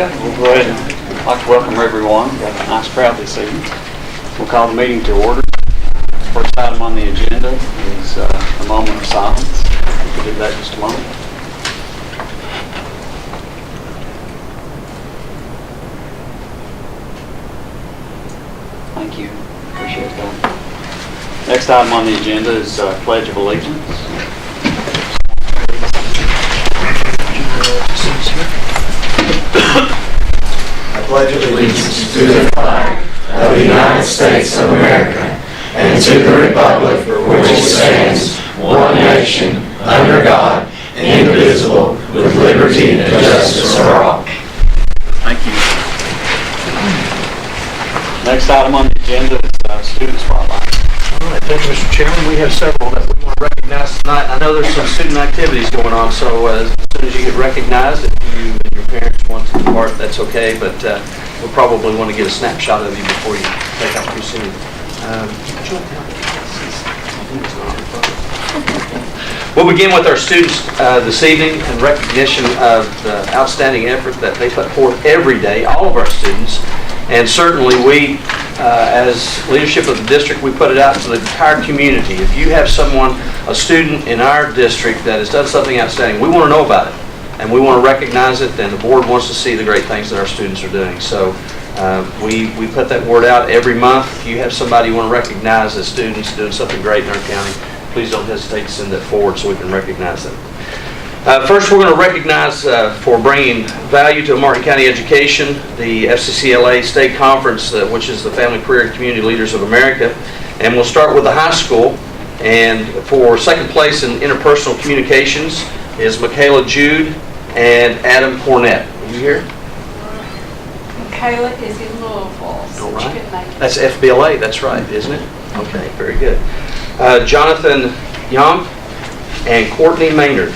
Okay, we'll go ahead and I'd like to welcome everyone. We've got a nice crowd this evening. We'll call the meeting to order. First item on the agenda is a moment of silence. We can do that in just a moment. Thank you. Appreciate that. Next item on the agenda is Pledge of Allegiance. I pledge allegiance to the flag of the United States of America and to the republic for which it stands, one nation, under God, indivisible, with liberty and justice for all. Thank you. Next item on the agenda is Student Spotlight. All right, thank you, Mr. Chairman. We have several that we want to recognize tonight. I know there's some student activities going on, so as soon as you get recognized, if you and your parents want to depart, that's okay, but we'll probably want to get a snapshot of you before you take off too soon. We'll begin with our students this evening in recognition of the outstanding effort that they put forth every day, all of our students. And certainly we, as leadership of the district, we put it out to the entire community. If you have someone, a student in our district that has done something outstanding, we want to know about it. And we want to recognize it, and the board wants to see the great things that our students are doing. So we put that word out every month. If you have somebody you want to recognize as students doing something great in our county, please don't hesitate to send that forward so we can recognize them. First, we're going to recognize for bringing value to Martin County education, the FCCLA State Conference, which is the Family, Career, and Community Leaders of America. And we'll start with the high school. And for second place in interpersonal communications is Michaela Jude and Adam Cornett. Are you here? Michaela is in Louisville, so All she right. couldn't make it. That's FBLA, that's right, isn't it? Okay, very good. Jonathan Young and Courtney Maynard.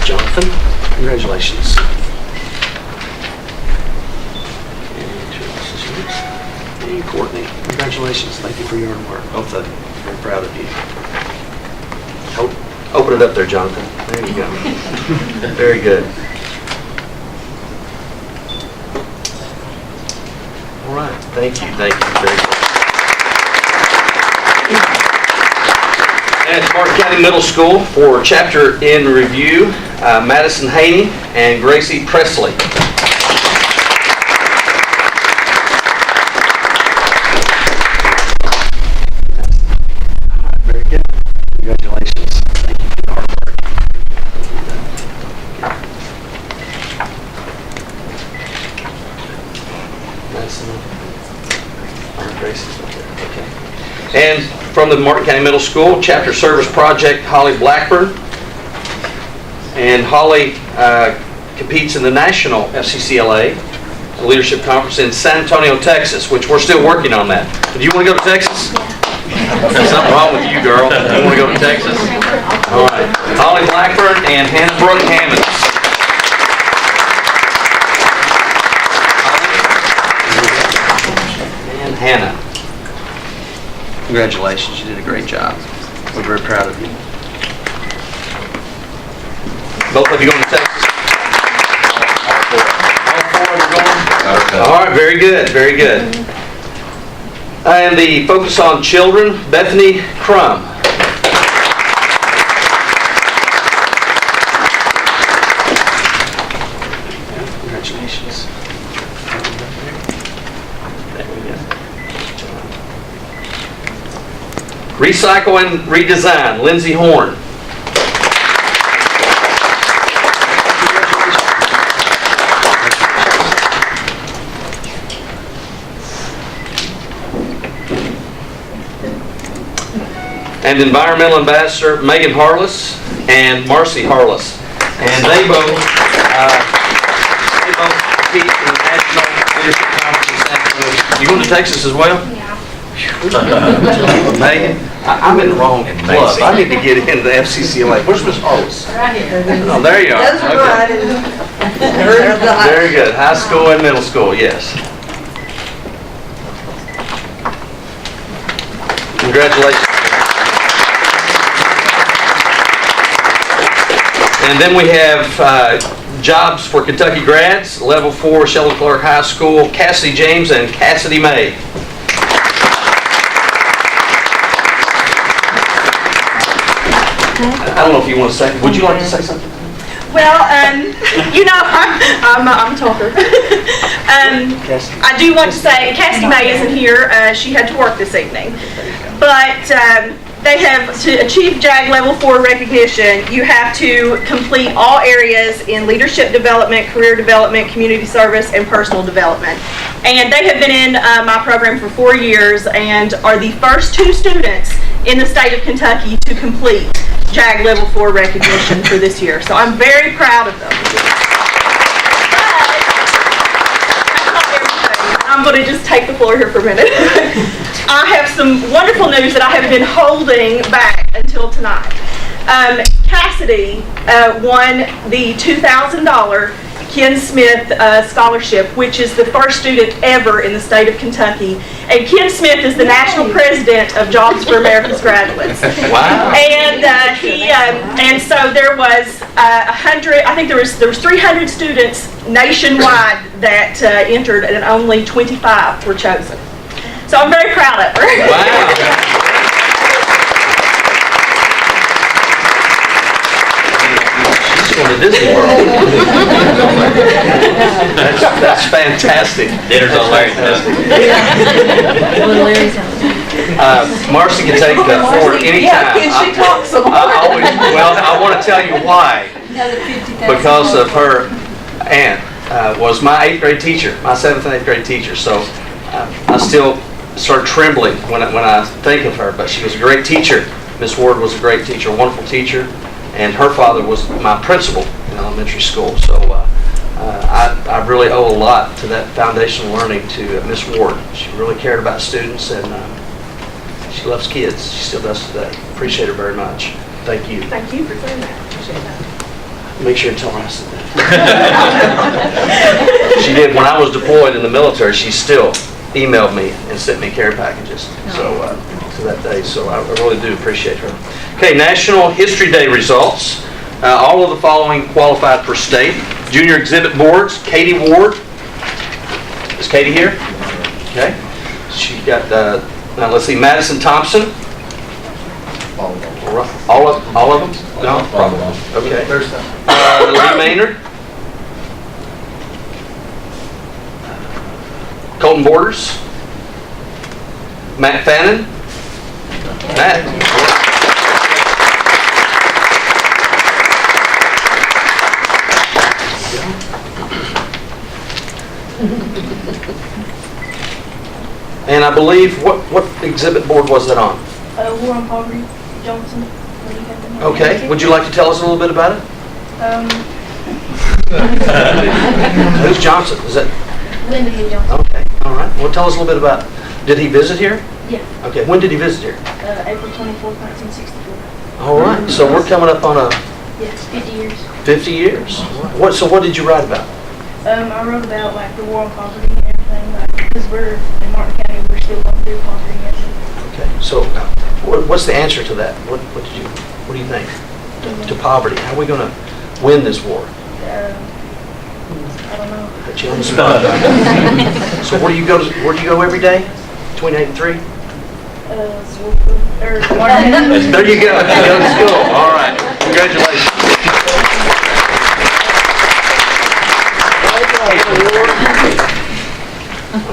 Jonathan, congratulations. And Courtney, congratulations. Thank you for your hard work. Both of you. Very proud of you. Open it up there, Jonathan. There you go. Very good. All right, thank you, very good. And it's Martin County Middle School for chapter in review, Madison Haney and Gracie Presley. Very good. Congratulations. Thank you for your hard work. And from the Martin County Middle School, Chapter Service Project, Holly Blackburn. And Holly competes in the National FCCLA Leadership Conference in San Antonio, Texas, which we're still working on that. Do you want to go to Texas? There's something wrong with you, girl. You want to go to Texas? All right. Holly Blackburn and Hannah Brooke Hammond. And Hannah. Congratulations, you did a great job. We're very proud of you. Both of you going to Texas? All four of you going? Okay. All right, very good, very good. And the focus on children, Bethany Crum. Congratulations. There we go. Recycle and Redesign, Lindsay Horn. And Environmental Ambassador Megan Harless and Marcy Harless. And they both compete in the National Leadership Conference in San Antonio. You going to Texas as well? Yeah. Megan, I'm in the wrong club. I need to get into the FCCLA. Where's Miss Harless? Right here. Oh, there you are. Those are Okay. Very good. High school and middle school, yes. Congratulations. And then we have jobs for Kentucky grads, Level 4, Sheldon Clark High School, Cassidy James and Cassidy May. I don't know if you want to say, would you like to say something? Well, you know, I'm a talker. I do want to say, Cassidy May isn't here. She had to work this evening. But they have, to achieve JAG Level 4 recognition, you have to complete all areas in leadership development, career development, community service, and personal development. And they have been in my program for 4 years and are the first 2 students in the state of Kentucky to complete JAG Level 4 recognition for this year. So I'm very proud of them. I'm going to just take the floor here for a minute. I have some wonderful news that I have been holding back until tonight. Cassidy won the $2,000 Ken Smith Scholarship, which is the first student ever in the state of Kentucky. And Ken Smith is the national president of Jobs for America's Graduates. Wow. And and so there was 100. I think there was 300 students nationwide that entered, and only 25 were chosen. So I'm very proud of her. Wow. Going to Disney World. That's fantastic. Dinner's on Larry's desk. Marcy can take the floor anytime. Yeah, can she talk some more? I want to tell you why. Because of her aunt was my 8th grade teacher, my 7th and 8th grade teacher. So I still start trembling when I think of her. But she was a great teacher. Miss Ward was a great teacher, a wonderful teacher. And her father was my principal in elementary school. So I really owe a lot to that foundational learning to Miss Ward. She really cared about students, and she loves kids. She still does today. Appreciate her very much. Thank you. Thank you for saying that. Appreciate that. Make sure and tell her I said that. She did. When I was deployed in the military, she still emailed me and sent me care packages. So to that day. So I really do appreciate her. Okay, National History Day results. All of the following qualified for state. Junior exhibit boards, Katie Ward. Is Katie here? Okay. She got, now let's see, Madison Thompson. All of them? No? Probably. Okay. Lee Maynard. Colton Borders. Matt Fannin. Matt. And I believe, what exhibit board was that on? War on Poverty, Johnson. Okay, would you like to tell us a little bit about it? Who's Johnson? Is that? Linda Hay Johnson. Okay, all right. Well, tell us a little bit about it. Did he visit here? Yeah. Okay, when did he visit here? April 24th, 1964. All right, so we're coming up on a Yes, 50 years. 50 years. So what did you write about? I wrote about like the war on poverty and everything, like because we're in Martin County, we're still going through poverty and everything. Okay, so what's the answer to that? What do you think? To poverty, how are we going to win this war? I don't know. Put you on the spot. So where do you go every day? Between 8 and 3? Martin. There you go. You go to school. All right. Congratulations.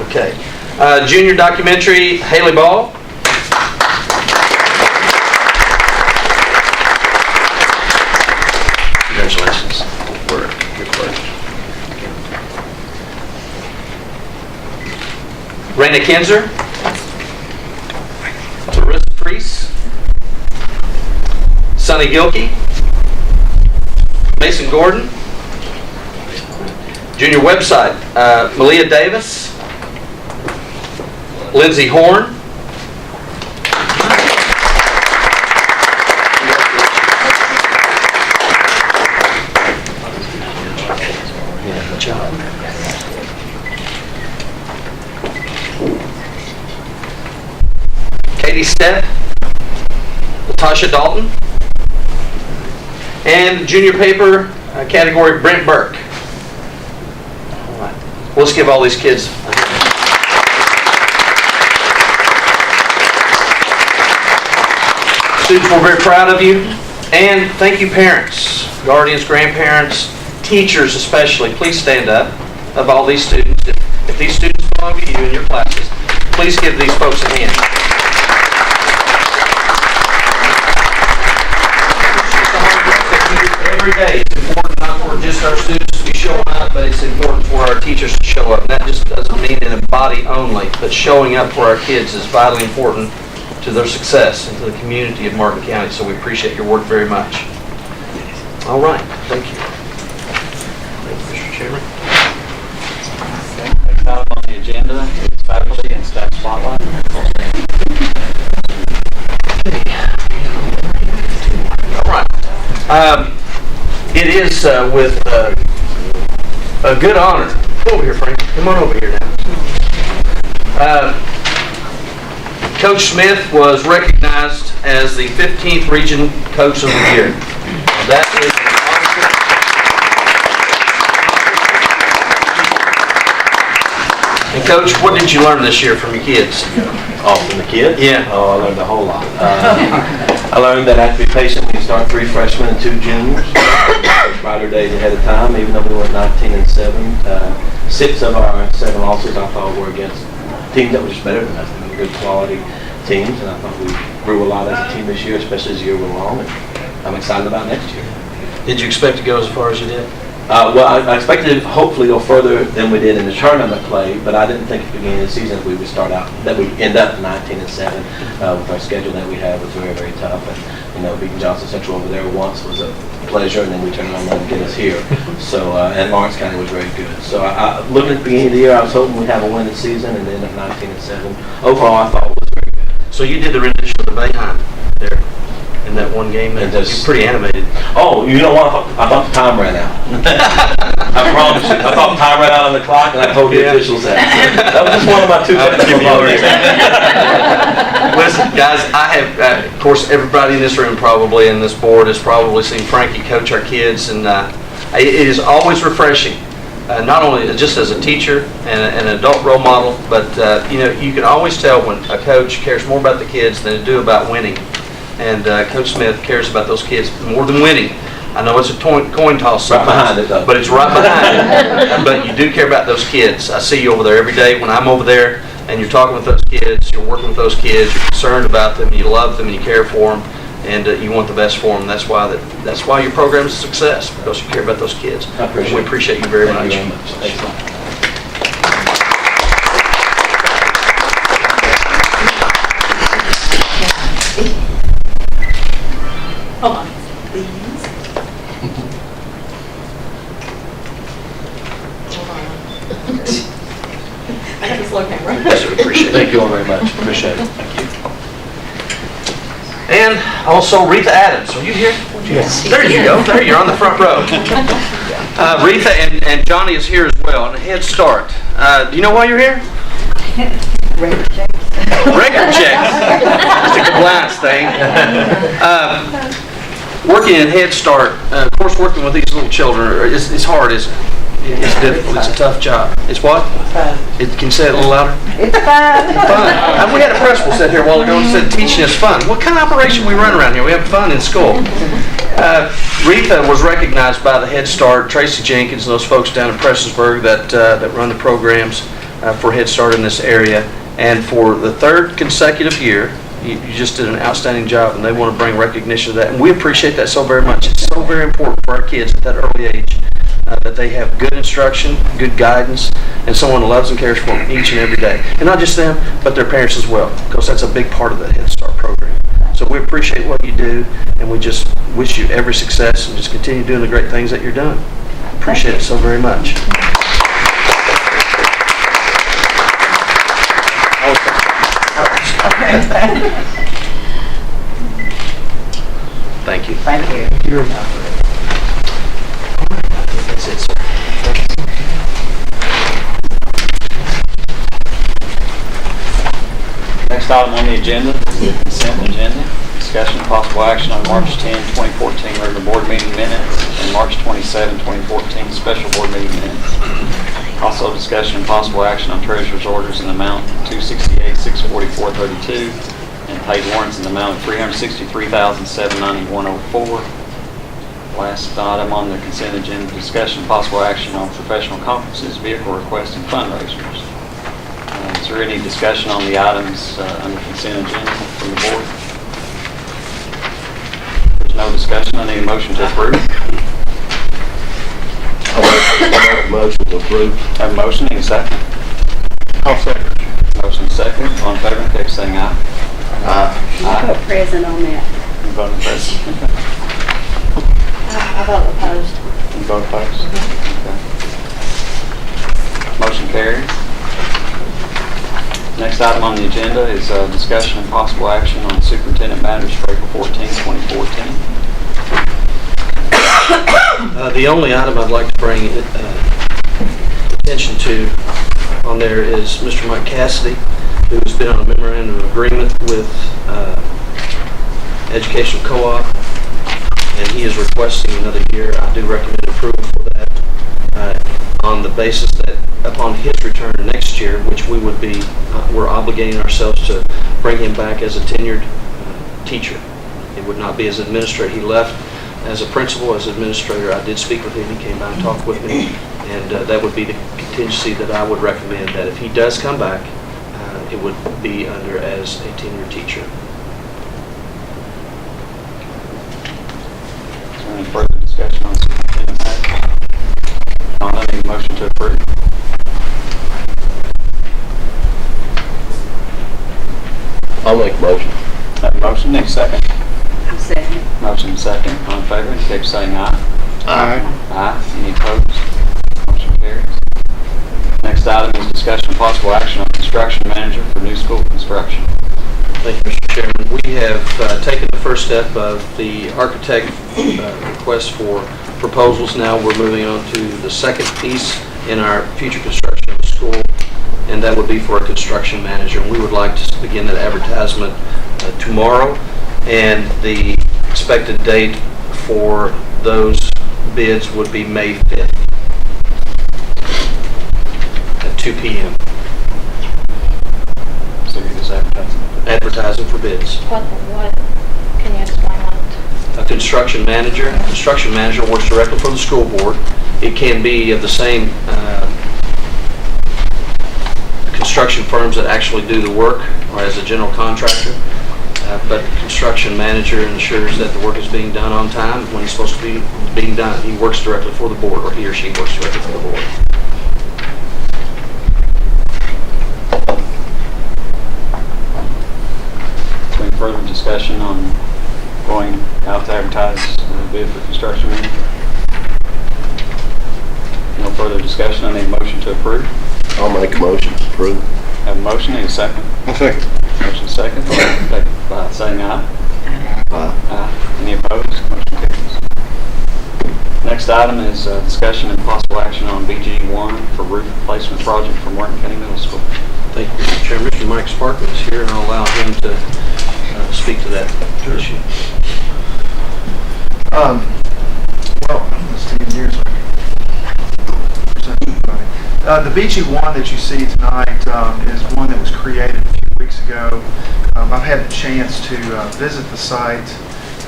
Okay. Junior documentary, Haley Ball. Congratulations. We're good work. Raina Kinzer. Larissa Priest. Sonny Gilkey. Mason Gordon. Junior website, Malia Davis. Lindsay Horn. Good job. Katie Stepp, Latasha Dalton, and junior paper category, Brent Burke. All right. Well, let's give all these kids a hand. Students, we're very proud of you. And thank you, parents, guardians, grandparents, teachers especially. Please stand up of all these students. If these students belong to you in your classes, please give these folks a hand. Every day, it's important not for just our students to be showing up, but it's important for our teachers to show up. And that just doesn't mean in a body only, but showing up for our kids is vitally important to their success and to the community of Martin County. So we appreciate your work very much. All right, thank you. Thank you, Mr. Chairman. Next item on the agenda is faculty and staff spotlight. All right. It is with a good honor. Come over here, Frank. Come on over here now. Coach Smith was recognized as the 15th Region Coach of the Year. That is an awesome. And Coach, what did you learn this year from your kids? Oh, from the kids? Yeah. Oh, I learned a whole lot. I learned that I have to be patient when you start 3 freshmen and 2 juniors. Brighter days ahead of time, even though we went 19-7. 6 of our 7 losses I thought were against teams that were just better than us. They were good quality teams, and I thought we grew a lot as a team this year, especially as the year went along, and I'm excited about next year. Did you expect to go as far as you did? Well, I expected to hopefully go further than we did in the tournament play, but I didn't think at the beginning of the season we would start out, that we'd end up 19-7 with our schedule that we had was very, very tough. And, beating Johnson Central over there once was a pleasure, and then we turned around and get us here. So, and Lawrence County was very good. So, looking at the beginning of the year, I was hoping we'd have a winning season, and then at 19-7. Overall, I thought it was very good. So you did the rendition of the Bayheim there in that one game, and you're pretty animated. Oh, you know what? I thought the time ran out. I promise you. I thought the time ran out on the clock, and I told the officials that. That was just one of my 2 technical moments. Listen, guys, I have, of course, everybody in this room probably, and this board has probably seen Frankie coach our kids, and it is always refreshing. Not only just as a teacher and an adult role model, but you can always tell when a coach cares more about the kids than they do about winning. And Coach Smith cares about those kids more than winning. I know it's a coin toss sometimes, right behind it, though. but it's right behind it. But you do care about those kids. I see you over there every day when I'm over there, and you're talking with those kids, you're working with those kids, you're concerned about them, you love them, and you care for them, and you want the best for them. That's why your program is a success, because you care about those kids. We appreciate you very much. Thank you very much. Thanks a lot. Hold on, please. Hold on. I got the slow camera. Yes, we appreciate it. Thank you all very much. Appreciate it. Thank you. And also Retha Adams. Are you here? Yes. There you go. There you're on the front row. Retha and Johnny is here as well. And a Head Start. Do you know why you're here? Record check. Record checks. It's a compliance thing. Working in Head Start, of course, working with these little children, it's hard, isn't it? It's difficult. It's a tough job. It's what? Can you say it a little louder? It's fun. Fun. We had a principal sit here a while ago and said teaching is fun. What kind of operation we run around here? We have fun in school. Retha was recognized by the Head Start, Tracy Jenkins, and those folks down in Prestonsburg that run the programs for Head Start in this area. And for the 3rd consecutive year, you just did an outstanding job, and they want to bring recognition of that. And we appreciate that so very much. It's so very important for our kids at that early age that they have good instruction, good guidance, and someone who loves and cares for them each and every day. And not just them, but their parents as well, because that's a big part of the Head Start program. So we appreciate what you do, and we just wish you every success and just continue doing the great things that you're doing. Appreciate it so very much. Thank you. Thank you. That's it, sir. Next item on the agenda is the consent agenda. Discussion of possible action on March 10, 2014 regular board meeting minutes and March 27, 2014 special board meeting minutes. Also discussion of possible action on treasurer's orders in the amount of $268,644.32 and paid warrants in the amount of $363,791.04. Last item on the consent agenda, discussion of possible action on professional conferences, vehicle requests, and fundraisers. Is there any discussion on the items under consent agenda from the board? There's no discussion. I need a motion to approve. I'll make a motion to approve. Have a motion, need a second. I'll second. Motion second. All in favor, indicate by saying aye. Aye. Aye. Put present on that. You voting present? I vote opposed. You vote opposed? Okay. Motion carries. Next item on the agenda is discussion and possible action on superintendent matters for April 14, 2014. The only item I'd like to bring attention to on there is Mr. Mike Cassidy, who has been on a memorandum of agreement with Educational Co-op, and he is requesting another year. I do recommend approval for that on the basis that upon his return next year, which we would be, we're obligating ourselves to bring him back as a tenured teacher. It would not be as administrator. He left as a principal, as administrator. I did speak with him. He came by and talked with me, and that would be the contingency that I would recommend, that if he does come back, it would be under as a tenured teacher. Is there any further discussion on superintendent matters? John, I need a motion to approve. I'll make a motion. Have a motion, need a second. I'm second. Motion second. All in favor, indicate by saying aye. Aye. Aye. Any opposed? Motion carries. Next item is discussion of possible action on construction manager for new school construction. Thank you, Mr. Chairman. We have taken the first step of the architect request for proposals. Now we're moving on to the second piece in our future construction of the school, and that would be for a construction manager. And we would like to begin that advertisement tomorrow, and the expected date for those bids would be May 5th at 2 p.m. So you're just Advertising for bids. What, can you explain what? A construction manager. A construction manager works directly for the school board. It can be of the same construction firms that actually do the work, or as a general contractor. But the construction manager ensures that the work is being done on time when it's supposed to be being done. He works directly for the board, or he or she works directly for the board. Any further discussion on going out to advertise the bid for construction manager? No further discussion. I need a motion to approve. I'll make a motion to approve. Have a motion, need a second. I'll second. Motion second. All in favor by saying aye. Aye. Aye. Any opposed? Motion carries. Next item is discussion and possible action on BG1 for roof replacement project for Martin County Middle School. Thank you, Mr. Chairman. Mr. Mike Sparkman is here, and I'll allow him to speak to that issue. Well, let's see here so I can present everybody. The BG1 that you see tonight is one that was created a few weeks ago. I've had the chance to visit the site,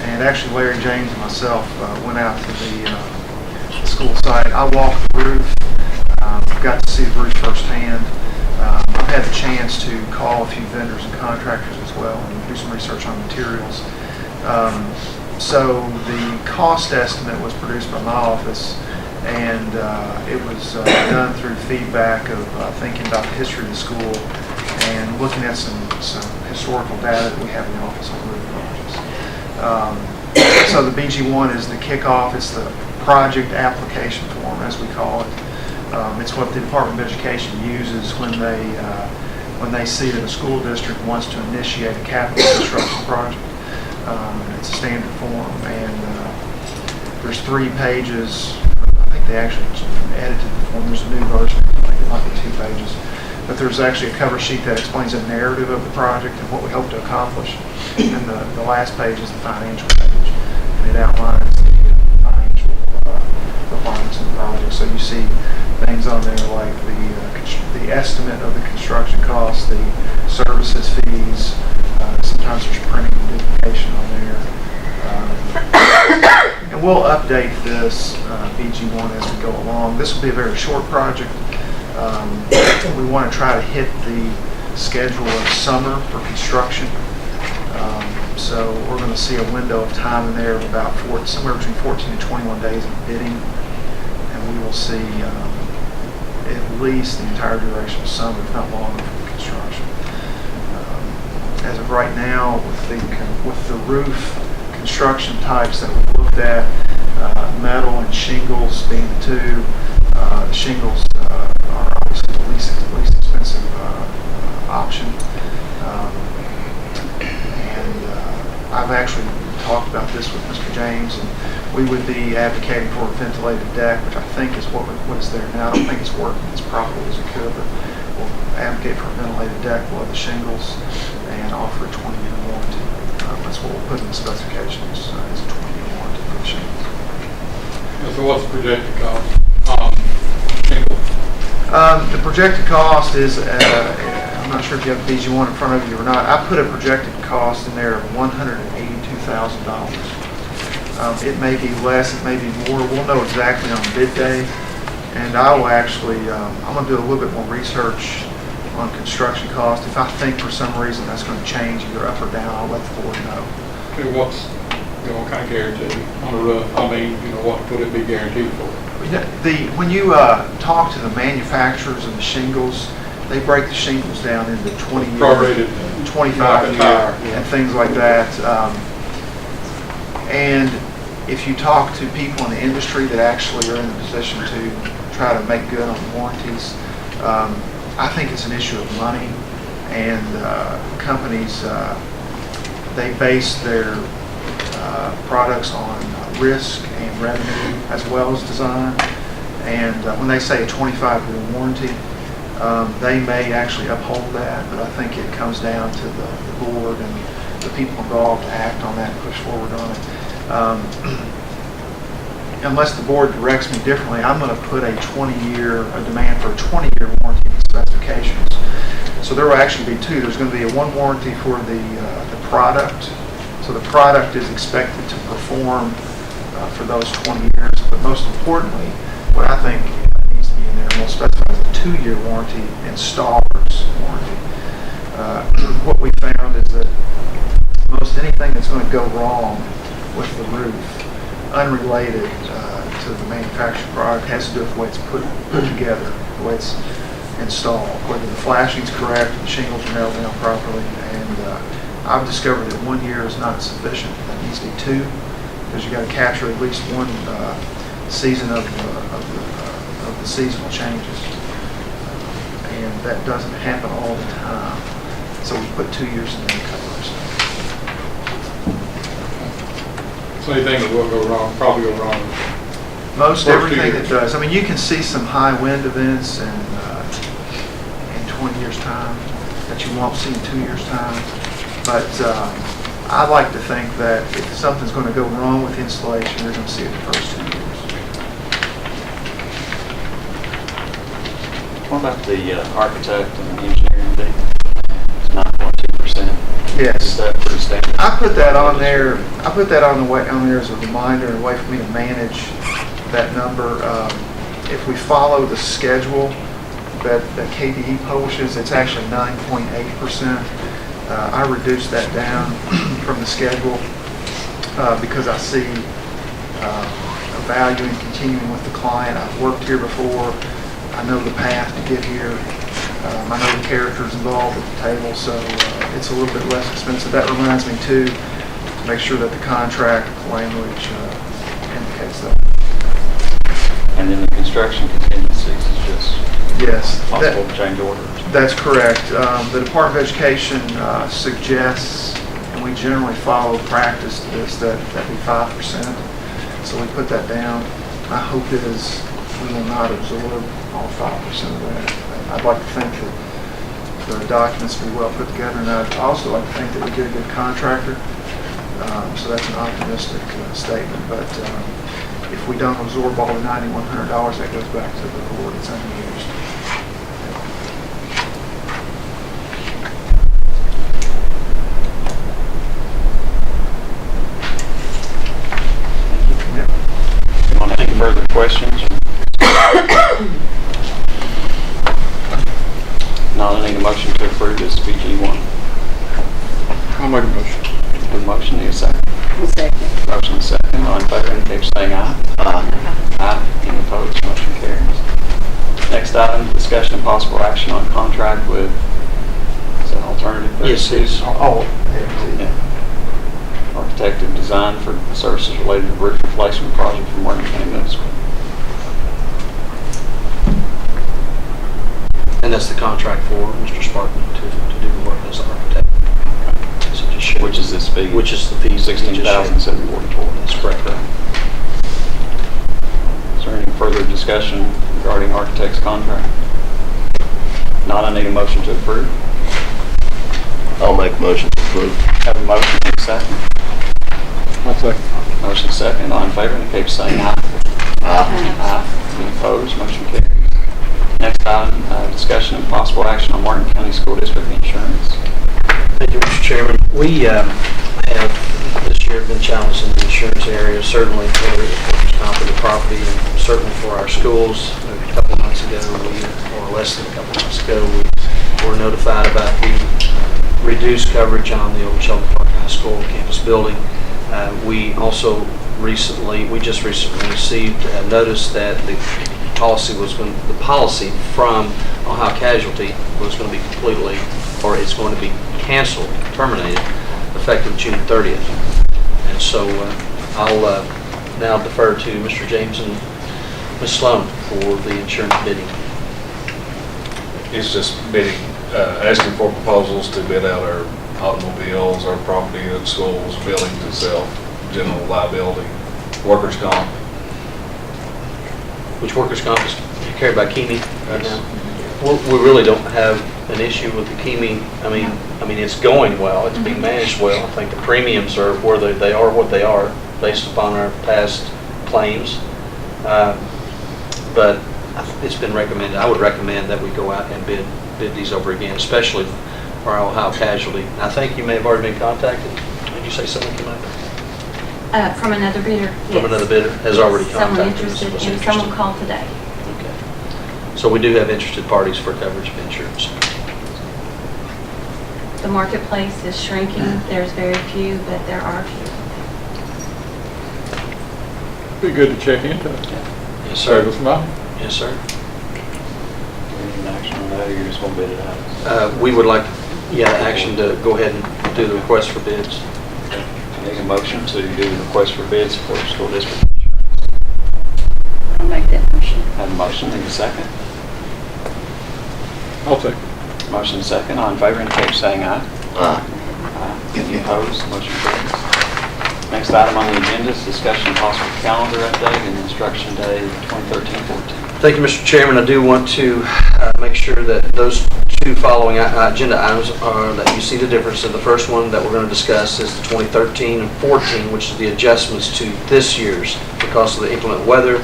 and actually Larry James and myself went out to the school site. I walked the roof, got to see the roof firsthand. I've had the chance to call a few vendors and contractors as well and do some research on materials. So the cost estimate was produced by my office, and it was done through feedback of thinking about the history of the school and looking at some historical data that we have in the office on roof projects. So the BG1 is the kickoff. It's the project application form, as we call it. It's what the Department of Education uses when they see that a school district wants to initiate a capital construction project. It's a standard form, and there's 3 pages. I think they actually edited the form. There's a new version. I think it might be 2 pages. but there's actually a cover sheet that explains a narrative of the project and what we hope to accomplish. And the last page is the financial page, and it outlines the financial requirements of the project. So you see things on there like the estimate of the construction costs, the services fees. Sometimes there's printing and duplication on there. And we'll update this BG1 as we go along. This will be a very short project. We want to try to hit the schedule of summer for construction. So we're going to see a window of time in there of about somewhere between 14 and 21 days of bidding. And we will see at least the entire duration of summer, if not longer, for construction. As of right now, with the roof construction types that we've looked at, metal and shingles being the two. The shingles are obviously the least expensive option. I've actually talked about this with Mr. James, and we would be advocating for a ventilated deck, which I think is what is there now. I don't think it's working as properly as it could, but we'll advocate for a ventilated deck below the shingles and offer a 20-year warranty. That's what we'll put in the specifications, is a 20-year warranty for the shingles. So what's the projected cost? Shingles. The projected cost is, I'm not sure if you have the BG1 in front of you or not. I put a projected cost in there of $182,000. It may be less, it may be more. We'll know exactly on bid day. And I will actually, I'm going to do a little bit more research on construction cost. If I think for some reason that's going to change either up or down, I'll let the board know. Okay, what kind of guarantee on a roof? I mean, what would it be guaranteed for? When you talk to the manufacturers of the shingles, they break the shingles down into 20 year, Prorated, 25 year, and things like that. And if you talk to people in the industry that actually are in the position to try to make good on warranties, I think it's an issue of money, and companies, they base their products on risk and revenue as well as design. And when they say a 25-year warranty, they may actually uphold that, but I think it comes down to the board and the people involved to act on that and push forward on it. Unless the board directs me differently, I'm going to put a demand for a 20-year warranty in the specifications. So there will actually be two. There's going to be one warranty for the product. So the product is expected to perform for those 20 years. But most importantly, what I think needs to be in there, we'll specify a 2-year warranty, installer's warranty. What we found is that most anything that's going to go wrong with the roof, unrelated to the manufactured product, has to do with the way it's put together, the way it's installed, whether the flashing's correct and the shingles are nailed down properly. And I've discovered that 1 year is not sufficient. That needs to be 2, because you got to capture at least one season of the seasonal changes, and that doesn't happen all the time. So we put 2 years in there to cover ourselves. So anything that will go wrong, probably go wrong. Most everything that does. I mean, you can see some high wind events in 20 years' time that you won't see in 2 years' time. But I like to think that if something's going to go wrong with installation, you're going to see it the first 2 years. What about the architect and the engineering fee? It's 9.2%. Yes. Is that pretty standard? I put that on there. I put that on there as a reminder and a way for me to manage that number. If we follow the schedule that KDE publishes, it's actually 9.8%. I reduced that down from the schedule because I see a value in continuing with the client. I've worked here before. I know the path to get here. I know the characters involved at the table, so it's a little bit less expensive. That reminds me, too, to make sure that the contract language indicates that. And then the construction contingencies is just possible change orders. That's correct. The Department of Education suggests, and we generally follow practice to this, that be 5%. So we put that down. My hope is we will not absorb all 5% of that. I'd like to think that the documents to be well put together. And I'd also like to think that we get a good contractor. So that's an optimistic statement. But if we don't absorb all the $9,100, that goes back to the board. It's unused. Any further questions? Now I need a motion to approve this BG1. I'll make a motion. A motion, need a second. Second. Motion and second. All in favor, indicate by saying aye. Aye. Any opposed? Motion carries. Next item, discussion and possible action on contract with, is that alternative? Yes, it's all. Yeah. Architecture design for services related to roof replacement project from Morgan County Middle School. And that's the contract for Mr. Sparkman to do the work as the architect. So just show- Which is this fee? Which is the fee, $16,744. That's correct. Is there any further discussion regarding architect's contract? Not, I need a motion to approve. I'll make a motion to approve. Have a motion and a second. I'll second. Motion second. All in favor, indicate by saying aye. Aye. Any opposed? Motion carries. Next item, discussion and possible action on Martin County School District insurance. Thank you, Mr. Chairman. We have this year been challenged in the insurance area, certainly for the property and certainly for our schools. A couple of months ago, or less than a couple of months ago, we were notified about the reduced coverage on the old Shelby Park High School campus building. We also just recently received a notice that the policy from Ohio Casualty was going to be completely, or it's going to be canceled, terminated, effective June 30th. And so I'll now defer to Mr. James and Ms. Sloan for the insurance bidding. It's just bidding, asking for proposals to bid out our automobiles, our property at schools, buildings itself, general liability, workers' comp. Which workers' comp is carried by Keamy right now. We really don't have an issue with the Keamy. I mean, it's going well. It's being managed well. I think the premiums are where they are what they are based upon our past claims. But it's been recommended. I would recommend that we go out and bid these over again, especially for our Ohio Casualty. And I think you may have already been contacted. Did you say someone came out? From another bidder, yes. From another bidder has already Someone contacted us. interested, and someone called today. Okay. So we do have interested parties for coverage of insurance. The marketplace is shrinking. There's very few, but there are few. Be good to check into it. Yes, sir. Save us money. Yes, sir. We need an action on that, or you're just going to bid it out? We would like, action to go ahead and do the request for bids. Need a motion to do the request for bids for school district. I'll make that motion. Have a motion, need a second. I'll take it. Motion second. All in favor, indicate by saying aye. Aye. Any opposed? Motion carries. Next item on the agenda is discussion of possible calendar update and instruction day 2013-14. Thank you, Mr. Chairman. I do want to make sure that those two following agenda items are that you see the difference. In the first one that we're going to discuss is the 2013 and 14, which is the adjustments to this year's because of the inclement weather.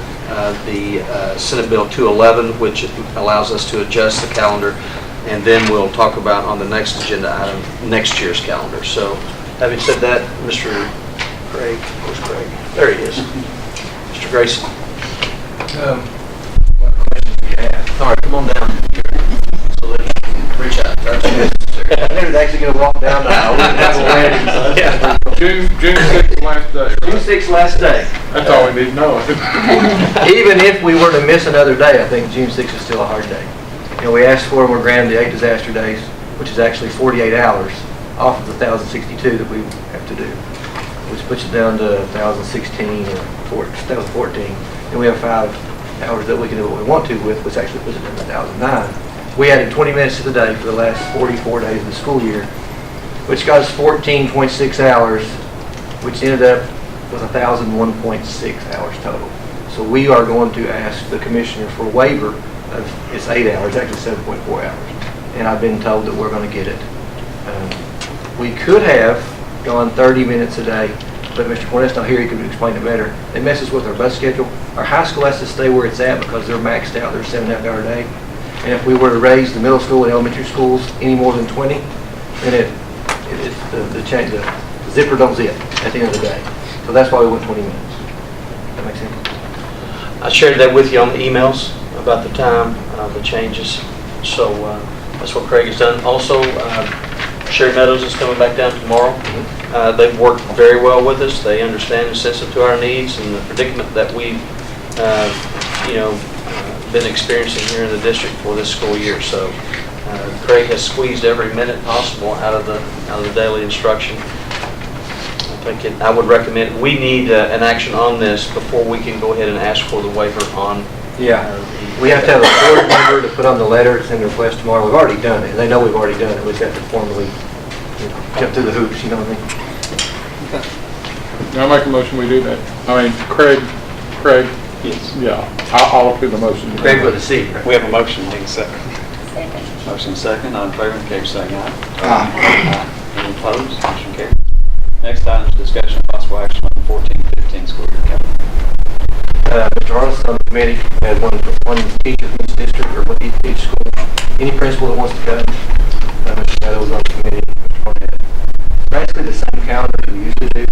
The Senate Bill 211, which allows us to adjust the calendar, and then we'll talk about on the next agenda item next year's calendar. So, having said that, Mr. Craig, where's Craig? There he is. Mr. Grayson. What questions do you have? All right, come on down here. So that you can reach out. That's necessary. I knew they actually going to walk down the aisle. We didn't have a wedding, so. Yeah. June 6th, last day. June right? 6th, last day. That's all we need to know. Even if we were to miss another day, I think June 6th is still a hard day. You know, we asked for and we're granted the 8 disaster days, which is actually 48 hours off of the 1,062 that we have to do, which puts it down to 1,016 or 1,014. And we have 5 hours that we can do what we want to with, which actually puts it down to 1,009. We added 20 minutes to the day for the last 44 days of the school year, which got us 14.6 hours, which ended up with 1,001.6 hours total. So we are going to ask the commissioner for a waiver of, it's 8 hours, actually 7.4 hours. and I've been told that we're going to get it. We could have gone 30 minutes a day, but Mr. Cornett's not here, he could explain it better. It messes with our bus schedule. Our high school has to stay where it's at because they're maxed out, they're 7.5 hour a day. And if we were to raise the middle school and elementary schools any more than 20, then the zipper don't zip at the end of the day. So that's why we went 20 minutes. That makes sense? I shared that with you on the emails about the time, the changes. So that's what Craig has done. Also, Sherry Meadows is coming back down tomorrow. They've worked very well with us. They understand and sensitive to our needs and the predicament that we've, been experiencing here in the district for this school year. So Craig has squeezed every minute possible out of the daily instruction. I would recommend, we need an action on this before we can go ahead and ask for the waiver on. Yeah, we have to have a board member to put on the letter, send a request tomorrow. We've already done it. They know we've already done it. We've got to formally, jump through the hoops, you know what I mean? I make a motion we do that. I mean, Craig, Yes. yeah, I'll do the motion. Craig with a C. We have a motion, need a second. Second. Motion second, all in favor, indicate by saying aye. Aye. Any opposed? Motion carries. Next item is discussion of possible action on the 14-15 school year calendar. Mr. Arnold's on the committee. We had one teacher from each district or what each school. Any principal that wants to go. Mr. Meadows on the committee. Mr. Cornett. Basically the same calendar that we usually do.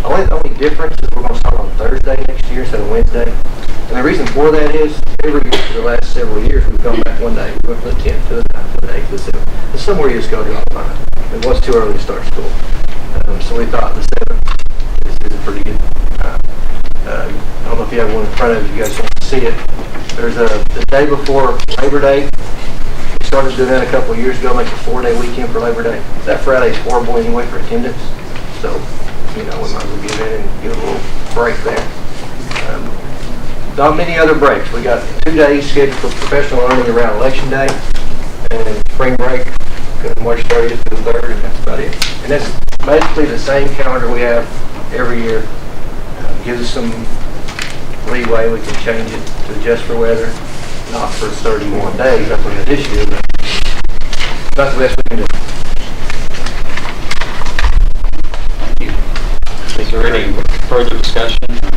The only difference is we're going to start on Thursday next year instead of Wednesday. And the reason for that is every year for the last several years we've gone back one day. We went from the 10th to the 9th to the 8th to the 7th. It's somewhere you just go to all the time. It was too early to start school. So we thought the 7th is a pretty good time. I don't know if you have one in front of you, you guys want to see it. There's the day before Labor Day. We started doing that a couple of years ago, make a 4-day weekend for Labor Day. That Friday's horrible anyway for attendance. So, we might as well give in and get a little break there. Not many other breaks. We got 2 days scheduled for professional learning around Election Day and spring break, March 30th to the 3rd, and that's about it. And that's basically the same calendar we have every year. Gives us some leeway. We can change it to adjust for weather. Not for 31 days like we had this year, but that's the best we can do. Thank you. Is there any further discussion?